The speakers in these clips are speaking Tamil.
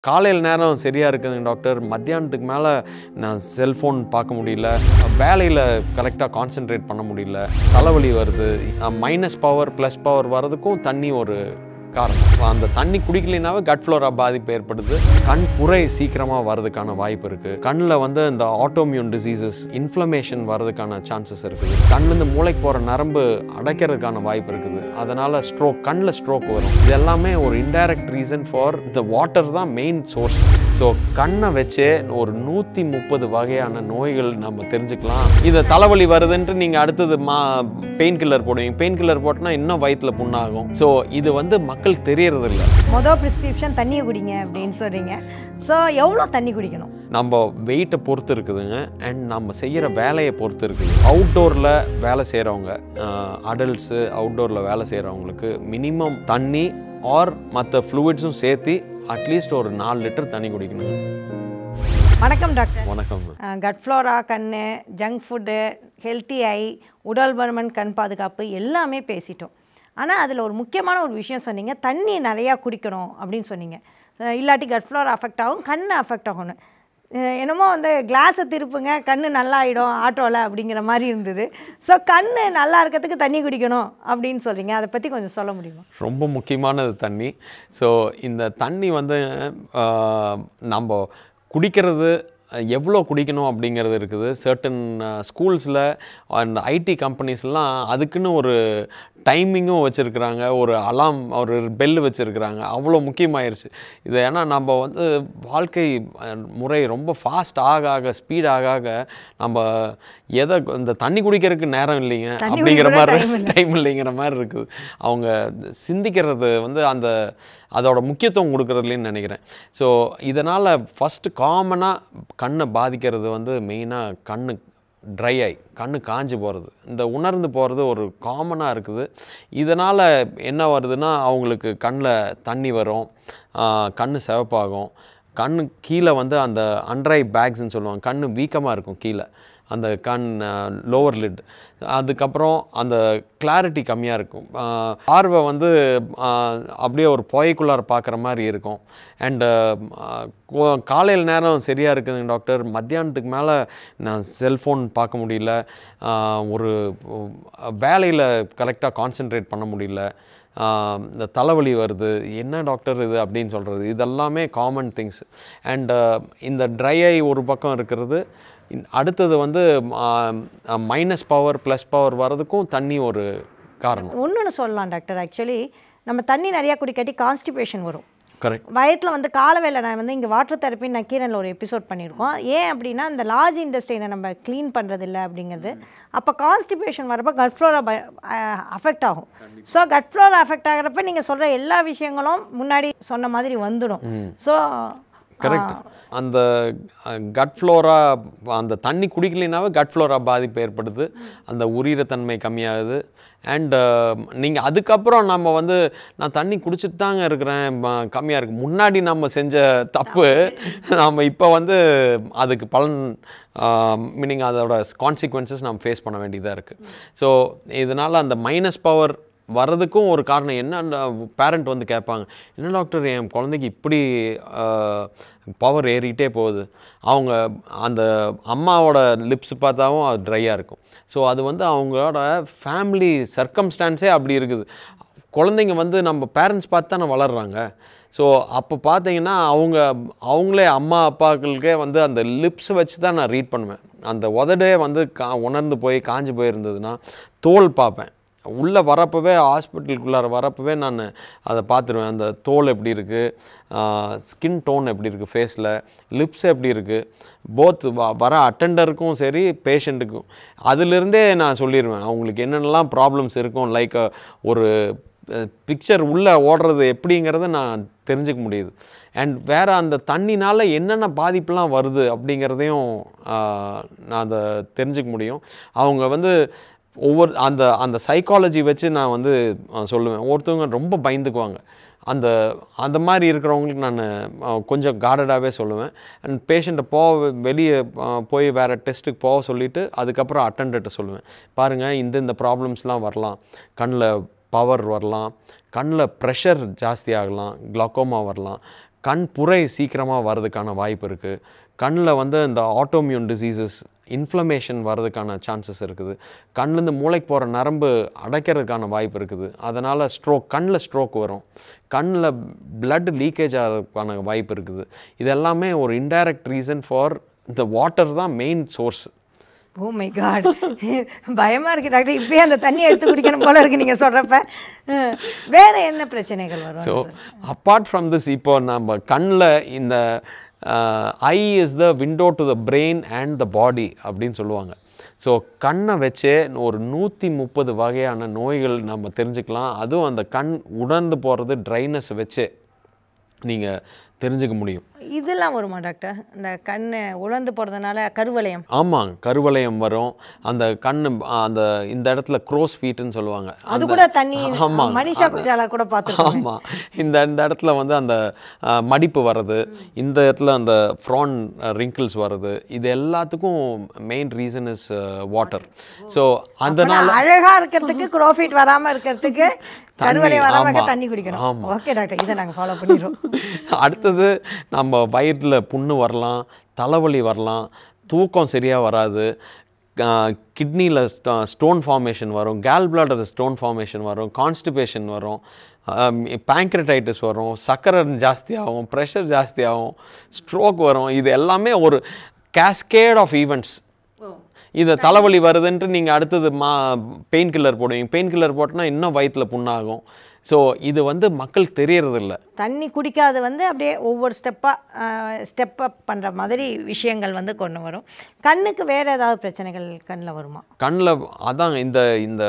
காலையில் நேரம் சரியாக இருக்குதுங்க டாக்டர். மத்தியானத்துக்கு மேலே நான் செல்ஃபோன் பார்க்க முடியல, வேலையில் கரெக்டாக கான்சென்ட்ரேட் பண்ண முடியல, தலைவலி வருது. மைனஸ் பவர் ப்ளஸ் பவர் வர்றதுக்கும் தண்ணி ஒரு காரணம். அந்த தண்ணி குடிக்கலைனாவே கட் ஃப்ளோரா பாதிப்பு ஏற்படுது. கண் புரை சீக்கிரமாக வர்றதுக்கான வாய்ப்பு இருக்குது. கண்ணில் இந்த ஆட்டோமியூன் டிசீசஸ், இன்ஃப்ளமேஷன் வர்றதுக்கான சான்சஸ் இருக்குது. கண்ணிலேருந்து மூளைக்கு போகிற நரம்பு அடைக்கிறதுக்கான வாய்ப்பு இருக்குது. அதனால் கண்ணில் ஸ்ட்ரோக் வரும். இது எல்லாமே ஒரு இன்டைரக்ட் ரீசன் ஃபார் இந்த வாட்டர் தான் மெயின் சோர்ஸ். ஸோ கண்ணை வச்சே ஒரு 130 வகையான நோய்கள் நம்ம தெரிஞ்சுக்கலாம். இதை தலைவலி வருதுன்ட்டு நீங்கள் அடுத்தது பெயின் கில்லர் போடுவீங்க. பெயின் கில்லர் போட்டோன்னா இன்னும் வயிற்றில் புண்ணாகும். ஸோ இது மக்கள் தெரியறதில்ல. மொதல் ப்ரிஸ்கிரிப்ஷன் தண்ணியை குடிங்க அப்படின்னு சொல்கிறீங்க. ஸோ எவ்வளோ தண்ணி குடிக்கணும்? நம்ம வெயிட்டை பொறுத்து இருக்குதுங்க. அண்ட் நம்ம செய்கிற வேலையை பொறுத்து இருக்குது. அவுட்டோரில் வேலை செய்கிறவங்க, அடல்ட்ஸு அவுட்டோரில் வேலை செய்கிறவங்களுக்கு மினிமம் தண்ணி ஆர் மற்ற ஃப்ளூயிட்ஸும் சேர்த்து அட்லீஸ்ட் ஒரு 4 லிட்டர் தண்ணி குடிக்கணும். வணக்கம் டாக்டர். வணக்கம். கட் ஃப்ளோரா, கண், ஜங்க் ஃபுட்டு, ஹெல்த்தி ஐ, உடல் பருமன், கண் பாதுகாப்பு எல்லாமே பேசிட்டோம். ஆனால் அதில் ஒரு முக்கியமான ஒரு விஷயம் சொன்னீங்க, தண்ணி நிறையா குடிக்கணும் அப்படின்னு சொன்னீங்க. இல்லாட்டி கட் ஃப்ளோரா அஃபெக்ட் ஆகும், கண் அஃபெக்ட் ஆகும்னு. என்னமோ கிளாஸை திருப்புங்க கண் நல்லா ஆகிடும் ஆட்டோவில் அப்படிங்கிற மாதிரி இருந்தது. ஸோ கண் நல்லா இருக்கிறதுக்கு தண்ணி குடிக்கணும் அப்படின்னு சொல்கிறீங்க, அதை பற்றி கொஞ்சம் சொல்ல முடியுமா? ரொம்ப முக்கியமானது தண்ணி. ஸோ இந்த தண்ணி நம்ம குடிக்கிறது எவ்வளோ குடிக்கணும் அப்படிங்கிறது இருக்குது. சர்டன் ஸ்கூல்ஸில் அண்ட் ஐடி கம்பெனிஸ்லாம் அதுக்குன்னு ஒரு டைமிங்கும் வச்சுருக்குறாங்க, ஒரு அலாம், ஒரு பெல்லு வச்சுருக்குறாங்க. அவ்வளோ முக்கியமாயிருச்சு இது. ஏன்னா நம்ம வாழ்க்கை முறை ரொம்ப ஃபாஸ்ட் ஆக ஸ்பீட் ஆக நம்ம இந்த தண்ணி குடிக்கிறதுக்கு நேரம் இல்லைங்க அப்படிங்கிற மாதிரி, டைம் இல்லைங்கிற மாதிரி இருக்குது. அவங்க சிந்திக்கிறது அதோட முக்கியத்துவம் கொடுக்குறதுலேன்னு நினைக்கிறேன். ஸோ இதனால் ஃபஸ்ட்டு காமனாக கண்ணை பாதிக்கிறது மெயினாக கண்ணு ட்ரை ஆகி கண்ணு காஞ்சி போகிறது, இந்த உணர்ந்து போகிறது ஒரு காமனாக இருக்குது. இதனால் என்ன வருதுன்னா அவங்களுக்கு கண்ணில் தண்ணி வரும், கண் சிவப்பாகும், கண்ணு கீழே அந்த அண்டர் ஐ பேக்ஸ்ன்னு சொல்லுவாங்க, கண் வீக்கமாக இருக்கும் கீழே அந்த கண் லோவர் லிட். அதுக்கப்புறம் அந்த கிளாரிட்டி கம்மியாக இருக்கும், பார்வை அப்படியே ஒரு புகைக்குள்ளார பார்க்குற மாதிரி இருக்கும். அண்டு காலையில் நேரம் சரியாக இருக்குதுங்க டாக்டர். மத்தியானத்துக்கு மேலே நான் செல்ஃபோன் பார்க்க முடியல, ஒரு வேலையில் கரெக்டாக கான்சென்ட்ரேட் பண்ண முடியல, இந்த தலைவலி வருது, என்ன டாக்டர் இது அப்படின்னு சொல்கிறது. இதெல்லாமே காமன் திங்ஸ். அண்டு இந்த ட்ரை ஐ ஒரு பக்கம் இருக்கிறது. அடுத்தது மைனஸ் பவர் ப்ளஸ் பவர் வர்றதுக்கும் தண்ணி ஒரு காரணம். ஒன்று சொல்லலாம் டாக்டர். ஆக்சுவலி நம்ம தண்ணி நிறையா குடிக்காட்டி கான்ஸ்டிபேஷன் வரும். கரெக்ட். வயத்தில் காலவேளை நான் இங்கே வாட்டர் தெரப்பின்னு நான் கீரனில் ஒரு எபிசோட் பண்ணியிருக்கோம். ஏன் அப்படின்னா இந்த லார்ஜ் இண்டஸ்ட்ரியை நம்ம க்ளீன் பண்ணுறதில்ல அப்படிங்கிறது. அப்போ கான்ஸ்டிபேஷன் வரப்போ கட் ஃப்ளோரா அஃபெக்ட் ஆகும். ஸோ கட் ஃப்ளோரா அஃபெக்ட் ஆகிறப்ப நீங்கள் சொல்கிற எல்லா விஷயங்களும் முன்னாடி சொன்ன மாதிரி வந்துடும். So correct. அந்த கட் ஃப்ளோரா, அந்த தண்ணி குடிக்கலைனாவே கட் ஃப்ளோரா பாதிப்பு ஏற்படுது, அந்த உரிகிற தன்மை கம்மியாகுது. அண்டு நீங்கள் அதுக்கப்புறம் நம்ம நான் தண்ணி குடிச்சிட்டு தாங்க இருக்கிறேன், கம்மியாக இருக்குது. முன்னாடி நம்ம செஞ்ச தப்பு நம்ம இப்போ அதுக்கு பலன், மீனிங் அதோட கான்சிக்வன்சஸ் நம்ம ஃபேஸ் பண்ண வேண்டியதாக இருக்குது. ஸோ இதனால் அந்த மைனஸ் பவர் வர்றதுக்கும் ஒரு காரணம் என்ன, பேரண்ட் கேட்பாங்க, என்ன டாக்டர் என் குழந்தைக்கு இப்படி பவர் ஏறிக்கிட்டே போகுது. அவங்க அந்த அம்மாவோட லிப்ஸ் பார்த்தாவும் அது ட்ரையாக இருக்கும். ஸோ அது அவங்களோட ஃபேமிலி சர்க்கம்ஸ்டான்ஸே அப்படி இருக்குது. குழந்தைங்க நம்ம பேரண்ட்ஸ் பார்த்து தானே வளர்கிறாங்க. ஸோ அப்போ பார்த்தீங்கன்னா அவங்களே அம்மா அப்பாக்களுக்கே அந்த லிப்ஸை வச்சு தான் நான் ரீட் பண்ணுவேன். அந்த உதடே உணர்ந்து போய் காஞ்சி போயிருந்ததுன்னா தோல் பார்ப்பேன். உள்ளே வரப்பவே, ஹாஸ்பிட்டலுக்குள்ளார வரப்பவே நான் அதை பார்த்துருவேன். அந்த தோல் எப்படி இருக்குது, ஸ்கின் டோன் எப்படி இருக்குது, ஃபேஸில் லிப்ஸ் எப்படி இருக்குது, போத் வர அட்டெண்டருக்கும் சரி பேஷண்ட்டுக்கும். அதிலிருந்தே நான் சொல்லிடுவேன் அவங்களுக்கு என்னென்னலாம் ப்ராப்ளம்ஸ் இருக்கும். லைக் ஒரு பிக்சர் உள்ளே ஓடுறது எப்படிங்கிறத நான் தெரிஞ்சுக்க முடியுது. அண்ட் வேறு அந்த தண்ணினால் என்னென்ன பாதிப்புலாம் வருது அப்படிங்கிறதையும் நான் அதை தெரிஞ்சுக்க முடியும். அவங்க ஒவ்வொரு அந்த சைக்காலஜி வச்சு நான் சொல்லுவேன். ஒருத்தவங்க ரொம்ப பயந்துக்குவாங்க. அந்த மாதிரி இருக்கிறவங்களுக்கு நான் கொஞ்சம் கார்டடாகவே சொல்லுவேன். அண்ட் பேஷண்ட்டை வெளியே போய் வேறு டெஸ்ட்டுக்கு போக சொல்லிவிட்டு அதுக்கப்புறம் அட்டெண்டர்கிட்ட சொல்லுவேன், பாருங்கள் இந்த ப்ராப்ளம்ஸ்லாம் வரலாம், கண்ணில் பவர் வரலாம், கண்ணில் ப்ரெஷர் ஜாஸ்தி ஆகலாம், க்ளாக்கோமா வரலாம், கண் புரை சீக்கிரமாக வர்றதுக்கான வாய்ப்பு இருக்குது. கண்ணில் வந்து இந்த ஆட்டோமியூன் டிசீசஸ் இன்ஃப்ளமேஷன் வர்றதுக்கான சான்சஸ் இருக்குது. கண்லேருந்து மூளைக்கு போகிற நரம்பு அடைக்கிறதுக்கான வாய்ப்பு இருக்குது. அதனால் கண்ணில் ஸ்ட்ரோக் வரும், கண்ணில் பிளட் லீக்கேஜ் ஆகிறதுக்கான வாய்ப்பு இருக்குது. இது எல்லாமே ஒரு இன்டைரக்ட் ரீசன் ஃபார் இந்த வாட்டர் தான் main source. Oh my god, பயமாக இருக்குது டாக்டர். இப்போயே அந்த தண்ணி எடுத்து குடிக்கணும் போல இருக்குது நீங்கள் சொல்கிறப்ப. வேறு என்ன பிரச்சனைகள் வரும்? ஸோ அப்பார்ட் ஃப்ரம் திஸ், இப்போ நம்ம கண்ணில் இந்த eye is the window to the brain and the body அப்படின்னு சொல்லுவாங்க. ஸோ கண்ணை வச்சே ஒரு 130 வகையான நோய்கள் நம்ம தெரிஞ்சுக்கலாம். அதுவும் அந்த கண் உணர்ந்து போகிறது ட்ரைனஸ் வச்சே நீங்கள் தெரிஞ்சுக்க முடியும். இதெல்லாம் வருமா டாக்டர்? இந்த கண் உழந்து போகிறதுனால கருவளையம்? ஆமாம், கருவளையம் வரும். அந்த கண் அந்த இந்த இடத்துல க்ரோஸ் ஃபீட்டுன்னு சொல்லுவாங்க. அது கூட தண்ணி. ஆமாம், மனிஷா குட்டியால கூட பார்த்துருக்கோம். ஆமாம், இந்த இடத்துல வந்து அந்த மடிப்பு வர்றது, இந்த இடத்துல அந்த ஃப்ரான் ரிங்கிள்ஸ் வர்றது, இது எல்லாத்துக்கும் main reason is water. So அதனால அழகாக இருக்கிறதுக்கு, க்ரோஃபீட் வராமல் இருக்கிறதுக்கு, கருவளையம் வராமல் தண்ணி குடிக்கணும். ஓகே டாக்டர், இதை நாங்கள் ஃபாலோ பண்ணிடுறோம். அடுத்தது நம்ம வயிற்றில் புண்ணு வரலாம், தலைவலி வரலாம், தூக்கம் சரியாக வராது, கிட்னியில் ஸ்டோன் ஃபார்மேஷன் வரும், கேல் பிளாடர் ஸ்டோன் ஃபார்மேஷன் வரும், கான்ஸ்டிபேஷன் வரும், பேங்க்ரடைட்டிஸ் வரும், சர்க்கரை ஜாஸ்தியாகும், ப்ரெஷர் ஜாஸ்தியாகும், ஸ்ட்ரோக் வரும். இது எல்லாமே ஒரு கேஸ்கேட் ஆஃப் ஈவெண்ட்ஸ். இது தலைவலி வருதுன்ட்டு நீங்கள் அடுத்தது பெயின் கில்லர் போடுவீங்க. பெயின் கில்லர் போட்டோன்னா இன்னும் வயிற்றில் புண்ணாகும். ஸோ இது வந்து மக்கள் தெரியறதில்ல. தண்ணி குடிக்காது வந்து அப்படியே ஒவ்வொரு ஸ்டெப் அப் பண்ணுற மாதிரி விஷயங்கள் வந்து கொண்டு வரும். கண்ணுக்கு வேறு ஏதாவது பிரச்சனைகள் கண்ணில் வருமா? கண்ணில் அதான் இந்த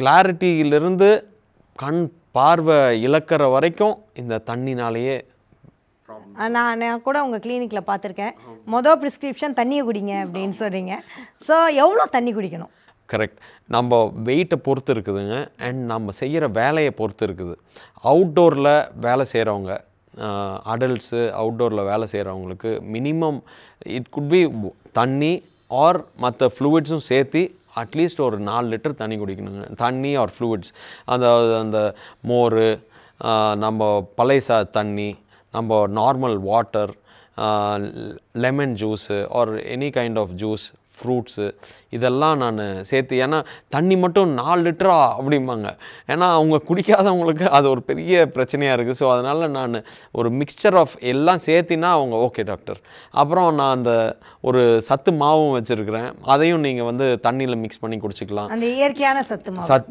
கிளாரிட்டியிலிருந்து கண் பார்வை இழக்கிற வரைக்கும் இந்த தண்ணினாலேயே. நான் கூட உங்கள் கிளினிக்கில் பார்த்துருக்கேன். ப்ரிஸ்கிரிப்ஷன் தண்ணியை குடிங்க அப்படின்னு சொல்கிறீங்க. ஸோ எவ்வளோ தண்ணி குடிக்கணும்? கரெக்ட். நம்ம வெயிட்டை பொறுத்து இருக்குதுங்க, அண்ட் நம்ம செய்கிற வேலையை பொறுத்து இருக்குது. அவுட்டோரில் வேலை செய்கிறவங்க, அடல்ட்ஸு அவுட்டோரில் வேலை செய்கிறவங்களுக்கு மினிமம் இட் குட் பி தண்ணி ஆர் மற்ற ஃப்ளூயிட்ஸும் சேர்த்து அட்லீஸ்ட் ஒரு 4 லிட்டர் தண்ணி குடிக்கணுங்க. தண்ணி ஆர் ஃப்ளூயிட்ஸ், அந்த மோர், நம்ம பழைய தண்ணி, நம்ம normal water, lemon juice or any kind of juice, fruits, இதெல்லாம் நான் சேர்த்து. ஏன்னா தண்ணி மட்டும் 4 லிட்டரா அப்படிம்பாங்க. ஏன்னா அவங்க குடிக்காதவங்களுக்கு அது ஒரு பெரிய பிரச்சனையாக இருக்குது. ஸோ அதனால் நான் ஒரு மிக்சர் ஆஃப் எல்லாம் சேர்த்தினா அவங்க ஓகே டாக்டர். அப்புறம் நான் அந்த ஒரு சத்து மாவும் வச்சுருக்கிறேன், அதையும் நீங்கள் வந்து தண்ணியில் மிக்ஸ் பண்ணி குடிச்சிக்கலாம். அந்த இயற்கையான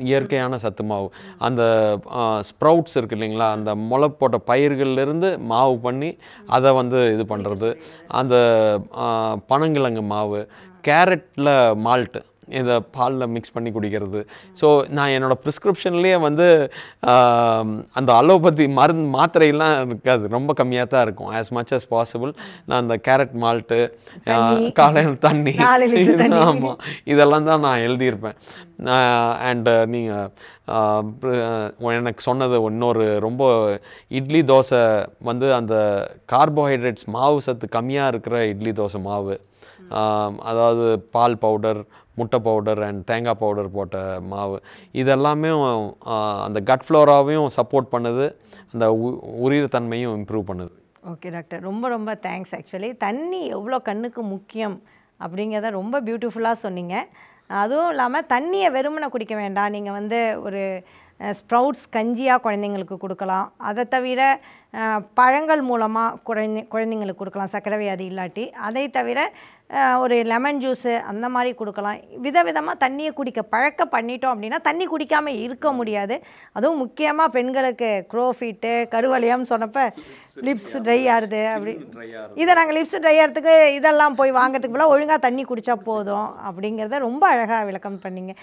இயற்கையான சத்து மாவு, அந்த ஸ்ப்ரவுட்ஸ் இருக்குது இல்லைங்களா, அந்த முளை போட்ட பயிர்கள்லேருந்து மாவு பண்ணி அதை வந்து இது பண்ணுறது, அந்த பனங்கிழங்கு மாவு, கேரட்டில் மால்ட்டு, இதை பாலில் மிக்ஸ் பண்ணி குடிக்கிறது. ஸோ நான் என்னோடய ப்ரிஸ்கிரிப்ஷன்லேயே வந்து அந்த அலோபதி மாத்திரையெல்லாம் இருக்காது, ரொம்ப கம்மியாக தான் இருக்கும். ஆஸ் மச் அஸ் பாசிபிள் நான் அந்த கேரட் மால்ட்டு, காலையில் தண்ணி, ஆமாம், இதெல்லாம் தான் நான் எழுதியிருப்பேன். அண்டு நீங்கள் எனக்கு சொன்னது இன்னொரு ரொம்ப இட்லி தோசை வந்து அந்த கார்போஹைட்ரேட்ஸ் மாவு சத்து கம்மியாக இருக்கிற இட்லி தோசை மாவு, அதாவது பால் பவுடர், முட்டை பவுடர் அண்ட் தேங்காய் பவுடர் போட்ட மாவு, இதெல்லாமே அந்த கட் ஃப்ளோராவையும் சப்போர்ட் பண்ணுது, அந்த உரியிற தன்மையும் இம்ப்ரூவ் பண்ணுது. ஓகே டாக்டர், ரொம்ப ரொம்ப தேங்க்ஸ். ஆக்சுவலி தண்ணி எவ்வளோ கண்ணுக்கு முக்கியம் அப்படிங்கிறத ரொம்ப பியூட்டிஃபுல்லாக சொன்னீங்க. அதுவும் இல்லாமல் தண்ணியை வெறுமனை குடிக்க வேண்டாம், நீங்கள் வந்து ஒரு ஸ்ப்ரவுட்ஸ் கஞ்சியாக குழந்தைங்களுக்கு கொடுக்கலாம். அதை தவிர பழங்கள் மூலமாக குழந்தைங்களுக்கு கொடுக்கலாம், சர்க்கரை வியாதி இல்லாட்டி. அதை தவிர ஒரு லெமன் ஜூஸு அந்த மாதிரி கொடுக்கலாம். விதவிதமாக தண்ணியை குடிக்க பழக்க பண்ணிட்டோம் அப்படின்னா தண்ணி குடிக்காமல் இருக்க முடியாது. அதுவும் முக்கியமாக பெண்களுக்கு க்ரோஃபீட்டு, கருவளையம் சொன்னப்போ லிப்ஸ் ட்ரை ஆகுது. அப்படி இதை நாங்கள் லிப்ஸ் ட்ரை ஆகிறதுக்கு இதெல்லாம் போய் வாங்கிறதுக்கு போல ஒழுங்காக தண்ணி குடித்தா போதும் அப்படிங்கிறத ரொம்ப அழகாக விளக்கம் பண்ணிங்க.